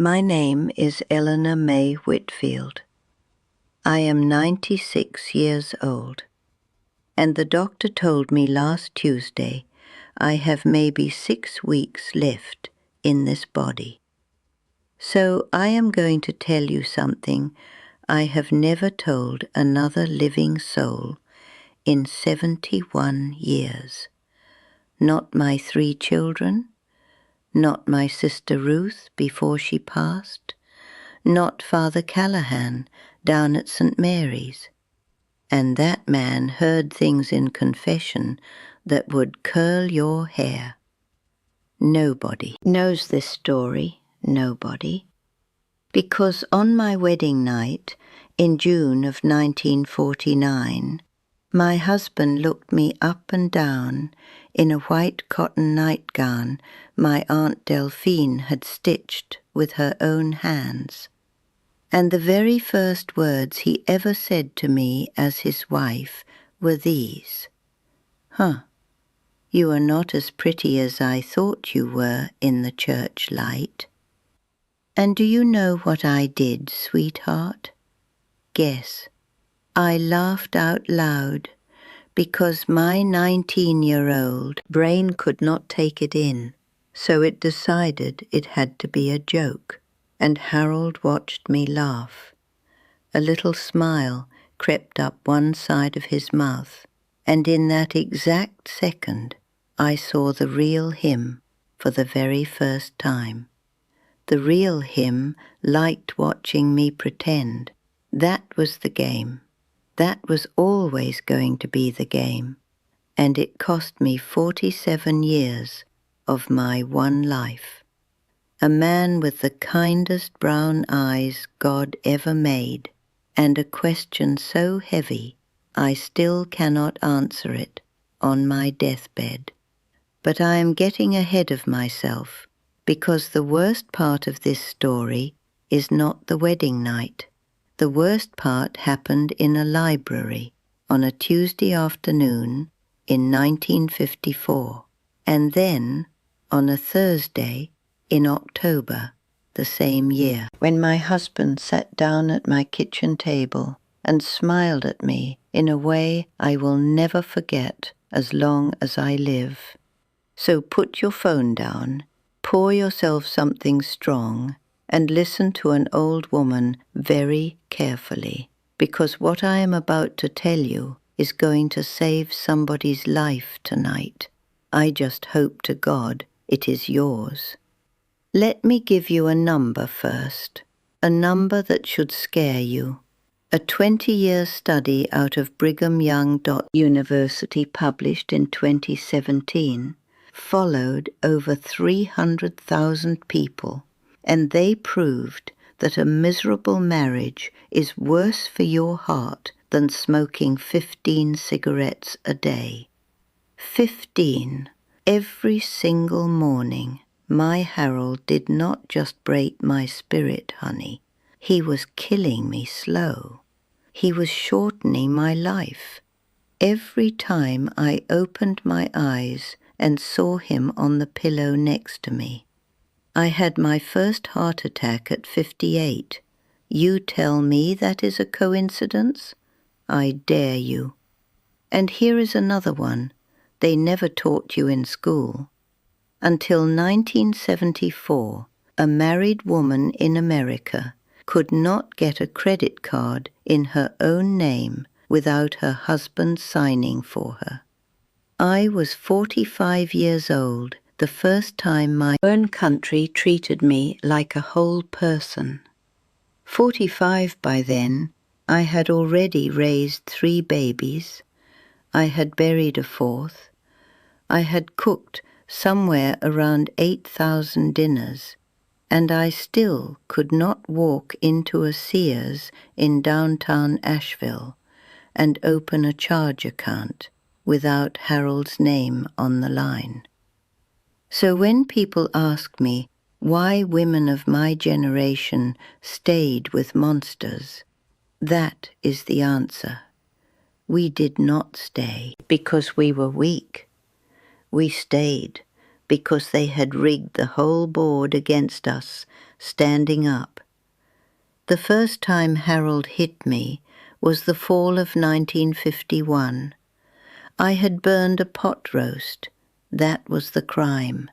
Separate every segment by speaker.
Speaker 1: My name is Eleanor May Whitfield. I am 96 years old, and the doctor told me last Tuesday I have maybe 6 weeks left in this body. So I am going to tell you something I have never told another living soul in 71 years. Not my 3 children, not my sister Ruth before she passed, not Father Callahan down at St. Mary's. And that man heard things in confession that would curl your hair. Nobody knows this story, nobody. Because on my wedding night in June of 1949, my husband looked me up and down in a white cotton nightgown my Aunt Delphine had stitched with her own hands. And the very first words he ever said to me as his wife were these: You are not as pretty as I thought you were in the church light. And do you know what I did, sweetheart? Guess. I laughed out loud because my 19-year-old brain could not take it in, so it decided it had to be a joke, and Harold watched me laugh. A little smile crept up one side of his mouth, and in that exact second I saw the real him for the very first time. The real him liked watching me pretend. That was the game. That was always going to be the game. And it cost me 47 years of my one life. A man with the kindest brown eyes God ever made, and a question so heavy I still cannot answer it on my deathbed. But I am getting ahead of myself, because the worst part of this story is not the wedding night. The worst part happened in a library on a Tuesday afternoon in 1954, and then on a Thursday in October the same year, when my husband sat down at my kitchen table and smiled at me in a way I will never forget as long as I live. So put your phone down, pour yourself something strong, and listen to an old woman very carefully, because what I am about to tell you is going to save somebody's life tonight. I just hope to God it is yours. Let me give you a number first, a number that should scare you. A 20-year study out of Brigham Young University published in 2017 followed over 300,000 people, and they proved that a miserable marriage is worse for your heart than smoking 15 cigarettes a day. 15. Every single morning. My Harold did not just break my spirit, honey. He was killing me slow. He was shortening my life. Every time I opened my eyes and saw him on the pillow next to me. I had my first heart attack at 58. You tell me that is a coincidence? I dare you. And here is another one they never taught you in school. Until 1974, a married woman in America could not get a credit card in her own name without her husband signing for her. I was 45 years old the first time my own country treated me like a whole person. 45 by then, I had already raised 3 babies. I had buried a 4th. I had cooked somewhere around 8,000 dinners, and I still could not walk into a Sears in downtown Asheville and open a charge account without Harold's name on the line. So when people ask me why women of my generation stayed with monsters, that is the answer. We did not stay because we were weak. We stayed because they had rigged the whole board against us standing up. The first time Harold hit me was the fall of 1951. I had burned a pot roast. That was the crime.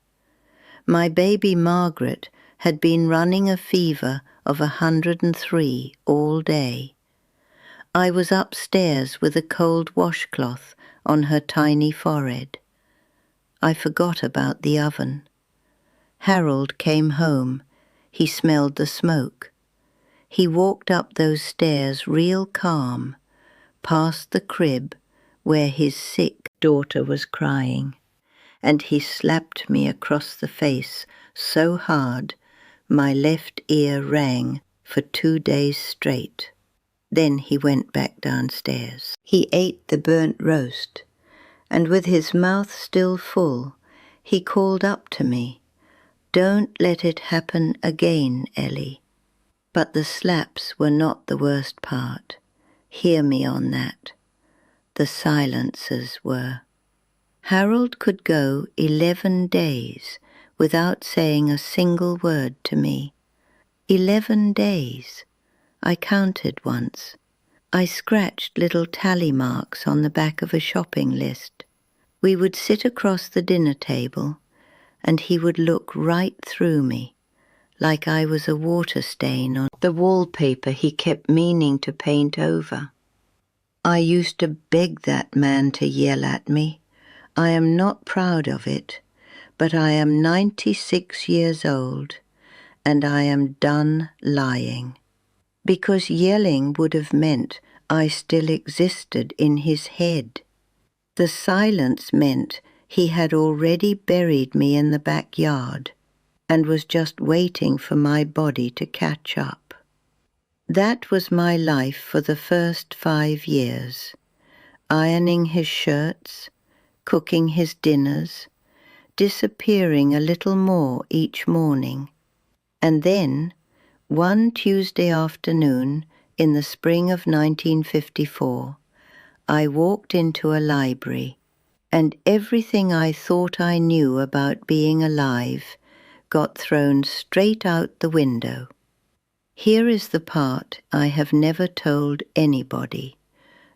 Speaker 1: My baby Margaret had been running a fever of 103 all day. I was upstairs with a cold washcloth on her tiny forehead. I forgot about the oven. Harold came home. He smelled the smoke. He walked up those stairs real calm, past the crib where his sick daughter was crying, and he slapped me across the face so hard my left ear rang for 2 days straight. Then he went back downstairs. He ate the burnt roast, and with his mouth still full, he called up to me, "Don't let it happen again, Ellie." But the slaps were not the worst part. Hear me on that. The silences were. Harold could go 11 days without saying a single word to me. 11 days. I counted once. I scratched little tally marks on the back of a shopping list. We would sit across the dinner table, and he would look right through me, like I was a water stain on the wallpaper he kept meaning to paint over. I used to beg that man to yell at me. I am not proud of it, but I am 96 years old, and I am done lying. Because yelling would have meant I still existed in his head. The silence meant he had already buried me in the backyard and was just waiting for my body to catch up. That was my life for the first 5 years, ironing his shirts, cooking his dinners, disappearing a little more each morning. And then, one Tuesday afternoon in the spring of 1954, I walked into a library, and everything I thought I knew about being alive got thrown straight out the window. Here is the part I have never told anybody,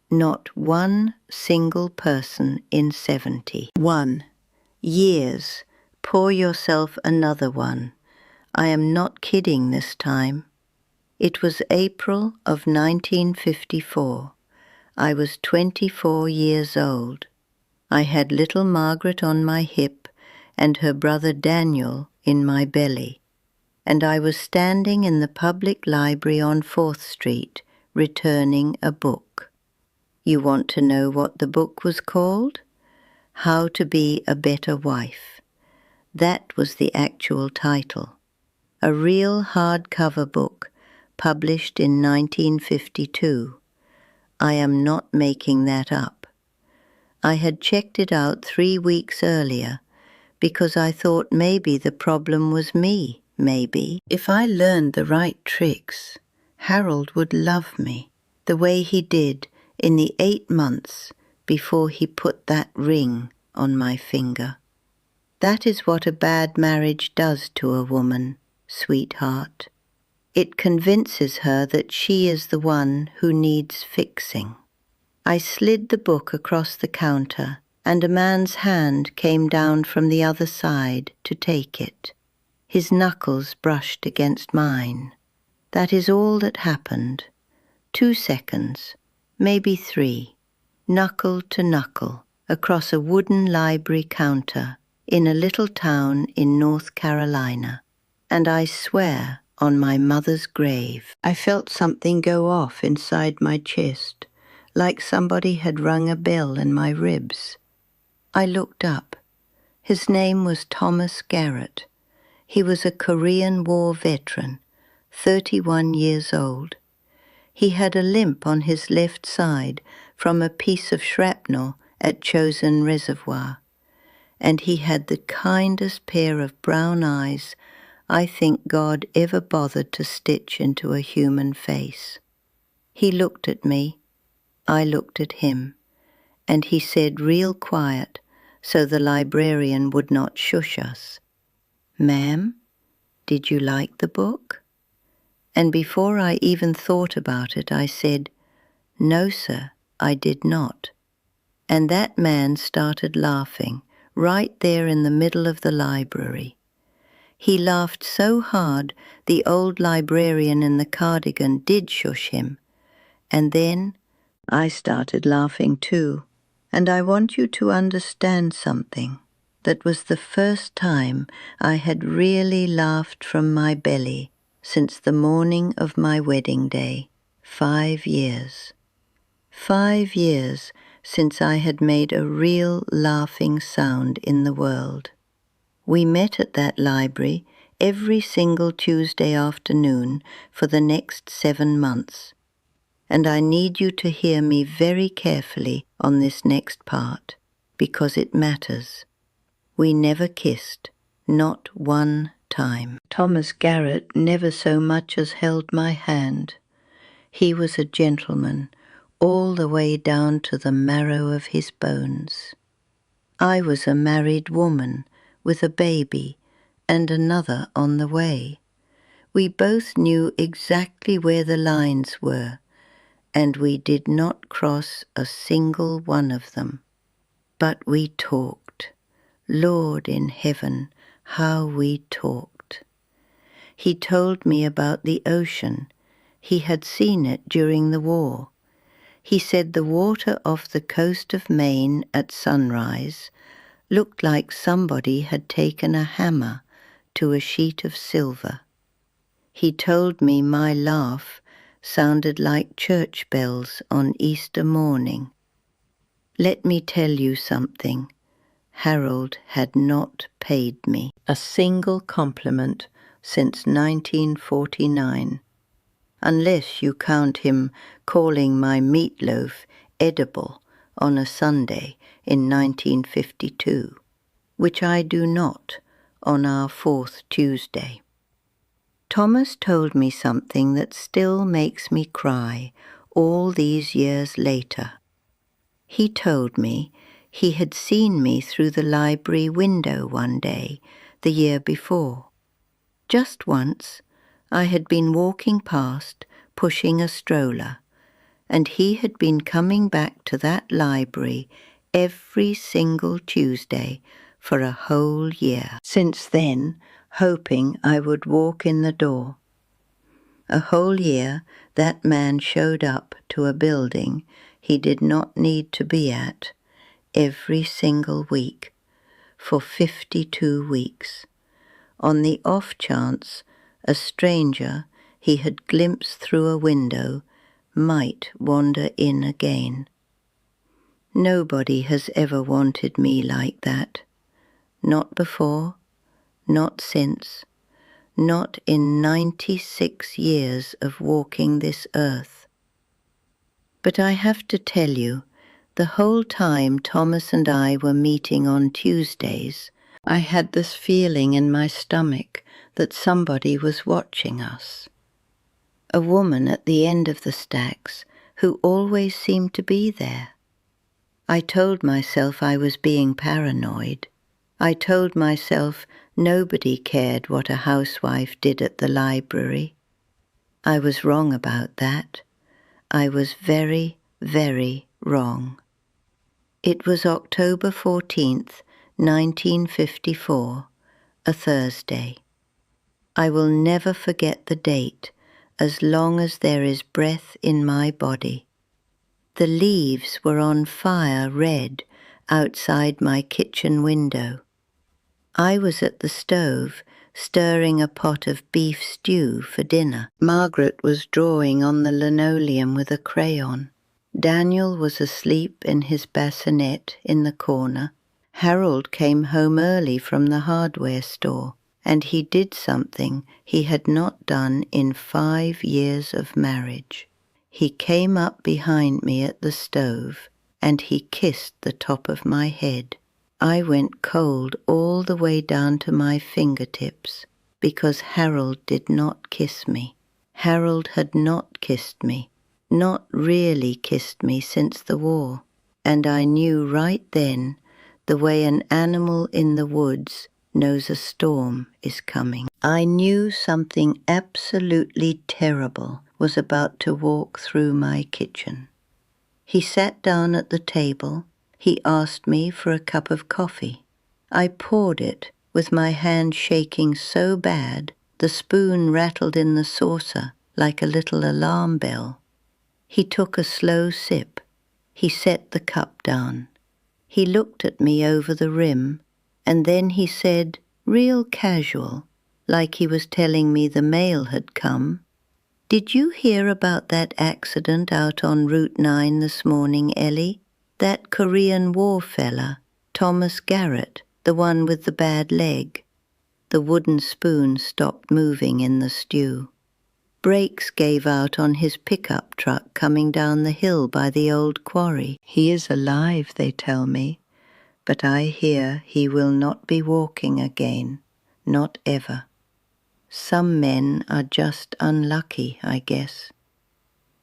Speaker 1: not one single person in 70. 1. Years. Pour yourself another one. I am not kidding this time. It was April of 1954. I was 24 years old. I had little Margaret on my hip and her brother Daniel in my belly, and I was standing in the public library on 4th Street, returning a book. You want to know what the book was called? How to Be a Better Wife. That was the actual title. A real hardcover book, published in 1952. I am not making that up. I had checked it out 3 weeks earlier because I thought maybe the problem was me, maybe. If I learned the right tricks, Harold would love me the way he did in the 8 months before he put that ring on my finger. That is what a bad marriage does to a woman, sweetheart. It convinces her that she is the one who needs fixing. I slid the book across the counter, and a man's hand came down from the other side to take it. His knuckles brushed against mine. That is all that happened. 2 seconds, maybe 3, knuckle to knuckle, across a wooden library counter in a little town in North Carolina. And I swear on my mother's grave, I felt something go off inside my chest, like somebody had rung a bell in my ribs. I looked up. His name was Thomas Garrett. He was a Korean War veteran, 31 years old. He had a limp on his left side from a piece of shrapnel at Chosin Reservoir, and he had the kindest pair of brown eyes I think God ever bothered to stitch into a human face. He looked at me, I looked at him, and he said real quiet, so the librarian would not shush us, "Ma'am, "Did you like the book?" And before I even thought about it, I said, "No, sir, I did not." And that man started laughing, right there in the middle of the library. He laughed so hard the old librarian in the cardigan did shush him. And then I started laughing too. And I want you to understand something. That was the first time I had really laughed from my belly since the morning of my wedding day, 5 years. 5 years since I had made a real laughing sound in the world. We met at that library every single Tuesday afternoon for the next 7 months. And I need you to hear me very carefully on this next part, because it matters. We never kissed, not one time. Thomas Garrett never so much as held my hand. He was a gentleman, all the way down to the marrow of his bones. I was a married woman with a baby and another on the way. We both knew exactly where the lines were, and we did not cross a single one of them. But we talked. Lord in heaven, how we talked. He told me about the ocean. He had seen it during the war. He said the water off the coast of Maine at sunrise looked like somebody had taken a hammer to a sheet of silver. He told me my laugh sounded like church bells on Easter morning. Let me tell you something. Harold had not paid me a single compliment since 1949, unless you count him calling my meatloaf edible on a Sunday in 1952, which I do not on our 4th Tuesday. Thomas told me something that still makes me cry all these years later. He told me he had seen me through the library window one day, the year before. Just once, I had been walking past, pushing a stroller, and he had been coming back to that library every single Tuesday for a whole year. Since then, hoping I would walk in the door. A whole year, that man showed up to a building he did not need to be at every single week for 52 weeks, on the off chance a stranger he had glimpsed through a window might wander in again. Nobody has ever wanted me like that. Not before, not since, not in 96 years of walking this earth. But I have to tell you, the whole time Thomas and I were meeting on Tuesdays, I had this feeling in my stomach that somebody was watching us. A woman at the end of the stacks who always seemed to be there. I told myself I was being paranoid. I told myself nobody cared what a housewife did at the library. I was wrong about that. I was very, very wrong. It was October 14th, 1954, a Thursday. I will never forget the date as long as there is breath in my body. The leaves were on fire red outside my kitchen window. I was at the stove stirring a pot of beef stew for dinner. Margaret was drawing on the linoleum with a crayon. Daniel was asleep in his bassinet in the corner. Harold came home early from the hardware store, and he did something he had not done in 5 years of marriage. He came up behind me at the stove, and he kissed the top of my head. I went cold all the way down to my fingertips, because Harold did not kiss me. Harold had not kissed me, not really kissed me since the war, and I knew right then, the way an animal in the woods knows a storm is coming. I knew something absolutely terrible was about to walk through my kitchen. He sat down at the table. He asked me for a cup of coffee. I poured it, with my hand shaking so bad the spoon rattled in the saucer like a little alarm bell. He took a slow sip. He set the cup down. He looked at me over the rim, and then he said, real casual, like he was telling me the mail had come, "Did you hear about that accident out on Route 9 this morning, Ellie? That Korean War fella, Thomas Garrett, the one with the bad leg." The wooden spoon stopped moving in the stew. Brakes gave out on his pickup truck coming down the hill by the old quarry. He is alive, they tell me, but I hear he will not be walking again, not ever. Some men are just unlucky, I guess.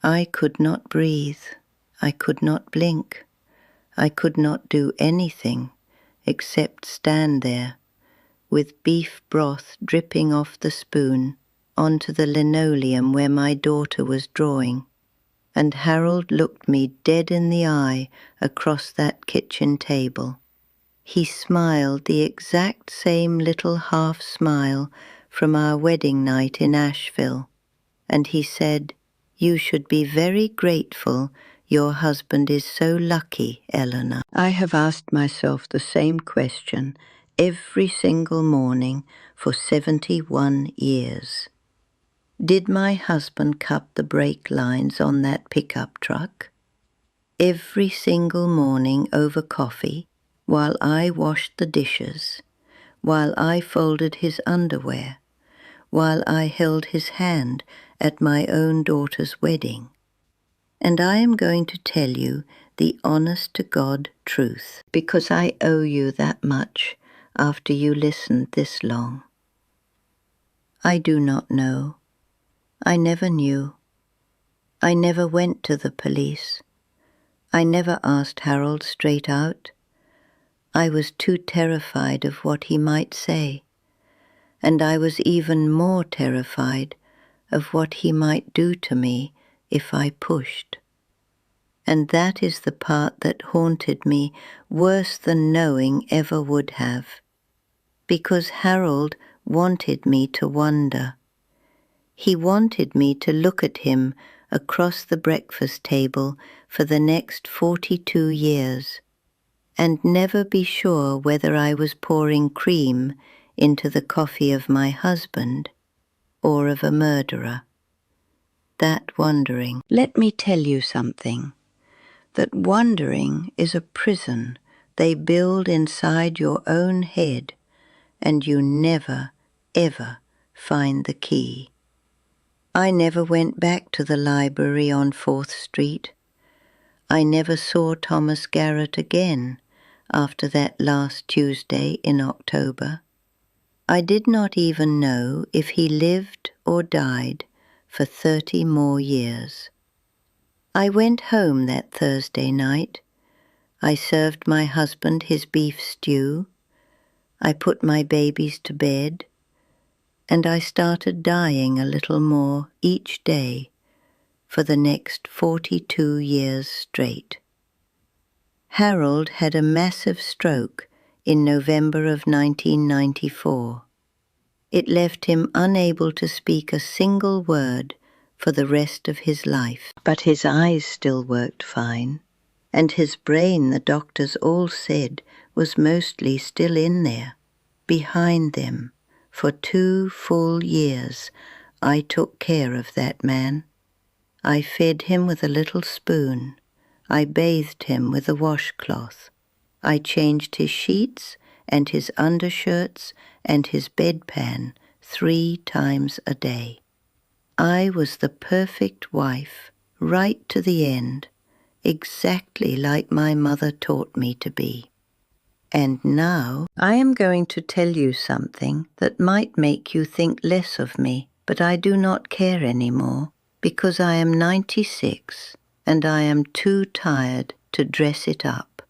Speaker 1: I could not breathe. I could not blink. I could not do anything except stand there, with beef broth dripping off the spoon onto the linoleum where my daughter was drawing, and Harold looked me dead in the eye across that kitchen table. He smiled the exact same little half smile from our wedding night in Asheville, and he said, "You should be very grateful your husband is so lucky, Eleanor." I have asked myself the same question every single morning for 71 years. Did my husband cut the brake lines on that pickup truck? Every single morning over coffee, while I washed the dishes, while I folded his underwear, while I held his hand at my own daughter's wedding. And I am going to tell you the honest-to-God truth, because I owe you that much after you listened this long. I do not know. I never knew. I never went to the police. I never asked Harold straight out. I was too terrified of what he might say, and I was even more terrified of what he might do to me if I pushed. And that is the part that haunted me worse than knowing ever would have, because Harold wanted me to wonder. He wanted me to look at him across the breakfast table for the next 42 years and never be sure whether I was pouring cream into the coffee of my husband or of a murderer. That wondering. Let me tell you something, that wondering is a prison they build inside your own head, and you never, ever find the key. I never went back to the library on 4th Street. I never saw Thomas Garrett again after that last Tuesday in October. I did not even know if he lived or died for 30 more years. I went home that Thursday night. I served my husband his beef stew. I put my babies to bed, and I started dying a little more each day for the next 42 years straight. Harold had a massive stroke in November of 1994. It left him unable to speak a single word for the rest of his life. But his eyes still worked fine, and his brain, the doctors all said, was mostly still in there. Behind them, for 2 full years, I took care of that man. I fed him with a little spoon. I bathed him with a washcloth. I changed his sheets and his undershirts and his bedpan 3 times a day. I was the perfect wife, right to the end, exactly like my mother taught me to be. And now I am going to tell you something that might make you think less of me, but I do not care anymore, because I am 96 and I am too tired to dress it up.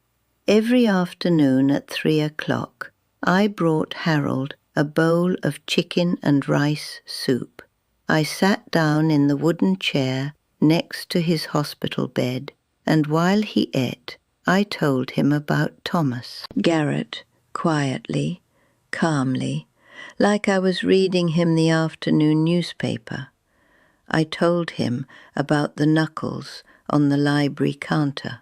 Speaker 1: Every afternoon at 3 o'clock, I brought Harold a bowl of chicken and rice soup. I sat down in the wooden chair next to his hospital bed, and while he ate, I told him about Thomas Garrett, quietly, calmly, like I was reading him the afternoon newspaper. I told him about the knuckles on the library counter.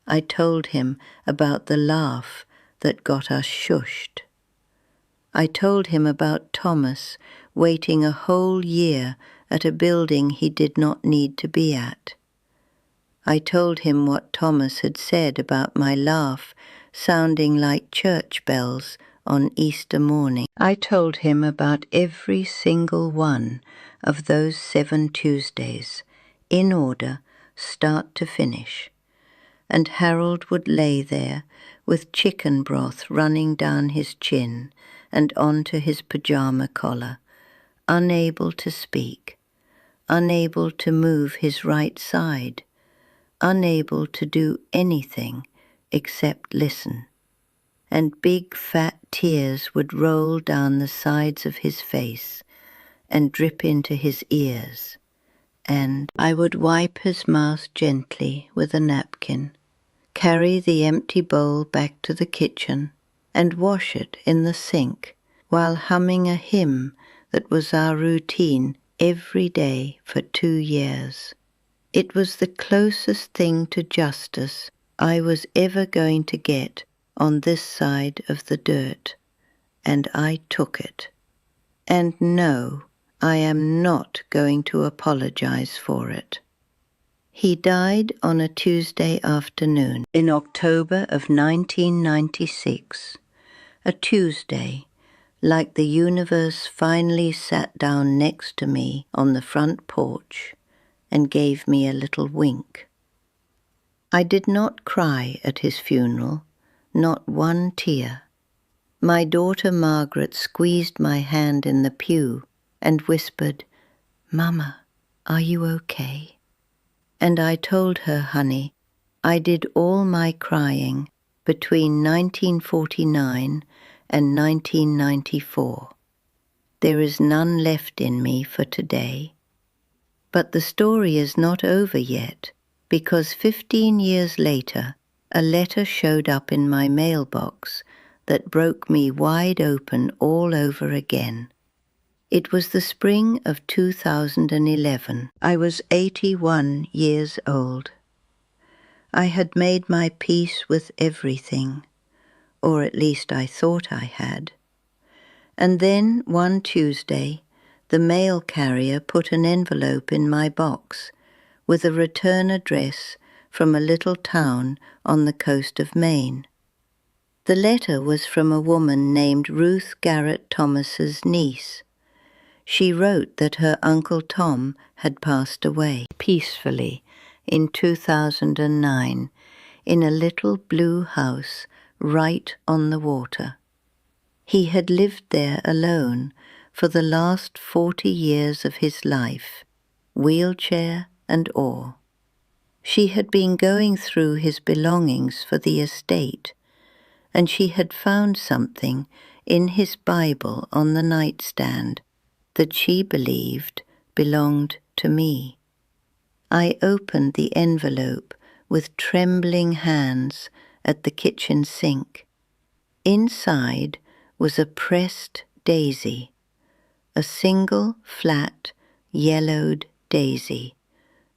Speaker 1: I told him about the laugh that got us shushed. I told him about Thomas waiting a whole year at a building he did not need to be at. I told him what Thomas had said about my laugh sounding like church bells on Easter morning. I told him about every single one of those 7 Tuesdays, in order, start to finish. And Harold would lay there with chicken broth running down his chin and onto his pajama collar, unable to speak, unable to move his right side, unable to do anything except listen. And big fat tears would roll down the sides of his face and drip into his ears, and I would wipe his mouth gently with a napkin, carry the empty bowl back to the kitchen, and wash it in the sink while humming a hymn that was our routine every day for 2 years. It was the closest thing to justice I was ever going to get on this side of the dirt, and I took it. And no, I am not going to apologize for it. He died on a Tuesday afternoon in October of 1996, a Tuesday, like the universe finally sat down next to me on the front porch and gave me a little wink. I did not cry at his funeral, not one tear. My daughter Margaret squeezed my hand in the pew and whispered, "Mama, are you okay?" And I told her, honey, I did all my crying between 1949 and 1994. There is none left in me for today. But the story is not over yet, because 15 years later, a letter showed up in my mailbox that broke me wide open all over again. It was the spring of 2011. I was 81 years old. I had made my peace with everything, or at least I thought I had. And then one Tuesday, the mail carrier put an envelope in my box with a return address from a little town on the coast of Maine. The letter was from a woman named Ruth Garrett Thomas's niece. She wrote that her Uncle Tom had passed away peacefully in 2009 in a little blue house right on the water. He had lived there alone for the last 40 years of his life, wheelchair and all. She had been going through his belongings for the estate, and she had found something in his Bible on the nightstand that she believed belonged to me. I opened the envelope with trembling hands at the kitchen sink. Inside was a pressed daisy, a single flat yellowed daisy,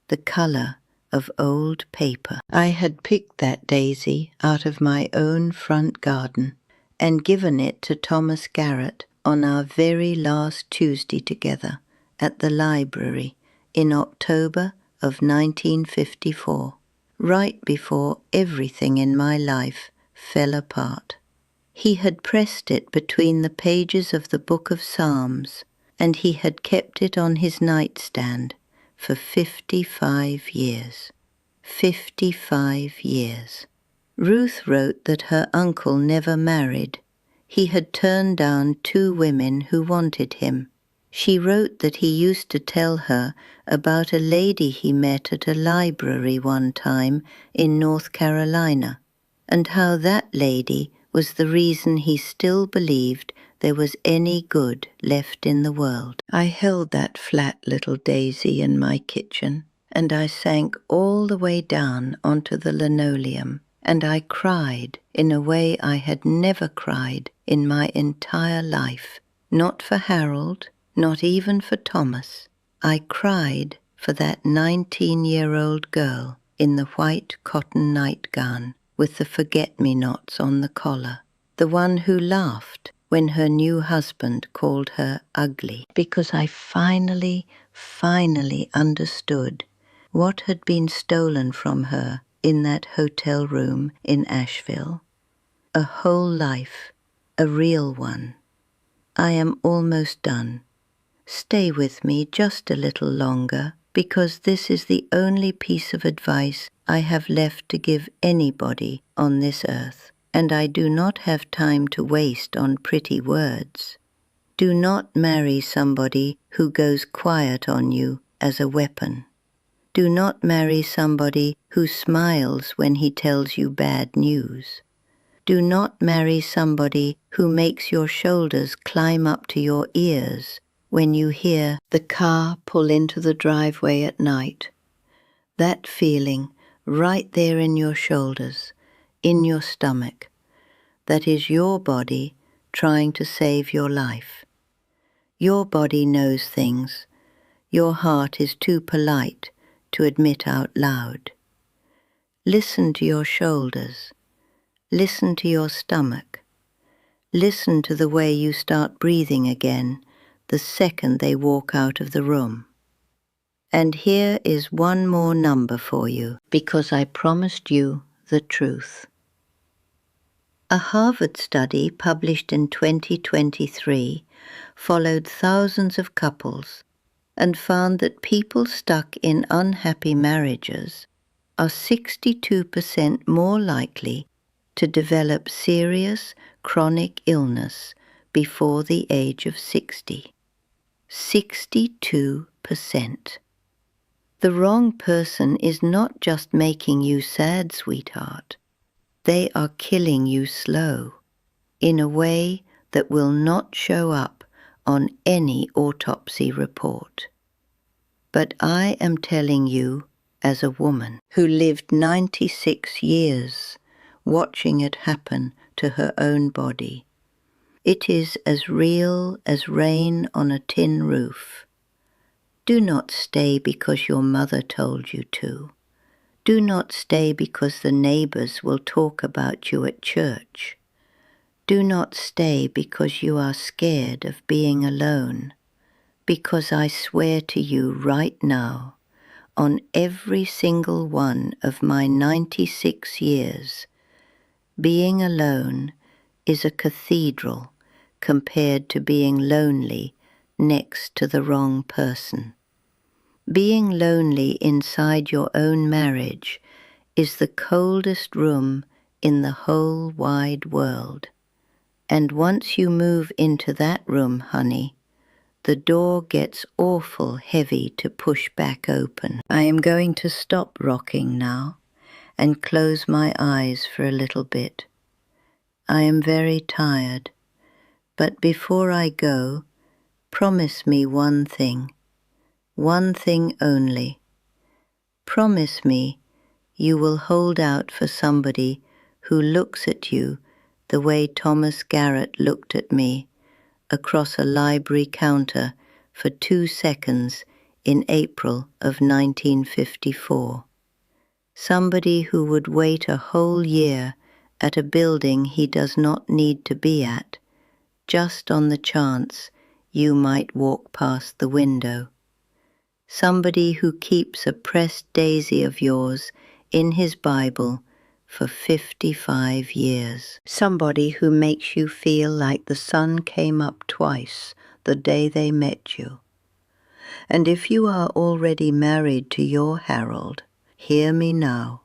Speaker 1: the color of old paper. I had picked that daisy out of my own front garden and given it to Thomas Garrett on our very last Tuesday together at the library in October of 1954, right before everything in my life fell apart. He had pressed it between the pages of the Book of Psalms, and he had kept it on his nightstand for 55 years. 55 years. Ruth wrote that her uncle never married. He had turned down 2 women who wanted him. She wrote that he used to tell her about a lady he met at a library one time in North Carolina, and how that lady was the reason he still believed there was any good left in the world. I held that flat little daisy in my kitchen, and I sank all the way down onto the linoleum, and I cried in a way I had never cried in my entire life. Not for Harold, not even for Thomas. I cried for that 19-year-old girl in the white cotton nightgown with the forget-me-nots on the collar, the one who laughed when her new husband called her ugly, because I finally understood what had been stolen from her in that hotel room in Asheville. A whole life, a real one. I am almost done. Stay with me just a little longer, because this is the only piece of advice I have left to give anybody on this earth, and I do not have time to waste on pretty words. Do not marry somebody who goes quiet on you as a weapon. Do not marry somebody who smiles when he tells you bad news. Do not marry somebody who makes your shoulders climb up to your ears when you hear the car pull into the driveway at night. That feeling right there in your shoulders, in your stomach, that is your body trying to save your life. Your body knows things your heart is too polite to admit out loud. Listen to your shoulders. Listen to your stomach. Listen to the way you start breathing again the second they walk out of the room. And here is one more number for you, because I promised you the truth. A Harvard study published in 2023 followed thousands of couples and found that people stuck in unhappy marriages are 62% more likely to develop serious chronic illness before the age of 60. 62%. The wrong person is not just making you sad, sweetheart. They are killing you slow, in a way that will not show up on any autopsy report. But I am telling you, as a woman who lived 96 years watching it happen to her own body, it is as real as rain on a tin roof. Do not stay because your mother told you to. Do not stay because the neighbors will talk about you at church. Do not stay because you are scared of being alone. Because I swear to you right now, on every single one of my 96 years, being alone is a cathedral compared to being lonely next to the wrong person. Being lonely inside your own marriage is the coldest room in the whole wide world. And once you move into that room, honey, the door gets awful heavy to push back open. I am going to stop rocking now and close my eyes for a little bit. I am very tired, but before I go, promise me one thing only. Promise me you will hold out for somebody who looks at you the way Thomas Garrett looked at me across a library counter for 2 seconds in April of 1954. Somebody who would wait a whole year at a building he does not need to be at, just on the chance you might walk past the window. Somebody who keeps a pressed daisy of yours in his Bible for 55 years. Somebody who makes you feel like the sun came up twice the day they met you. And if you are already married to your Harold, hear me now,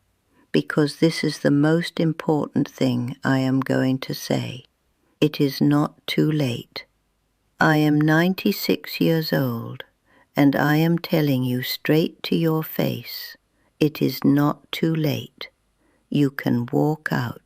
Speaker 1: because this is the most important thing I am going to say. It is not too late. I am 96 years old, and I am telling you straight to your face, it is not too late. You can walk out.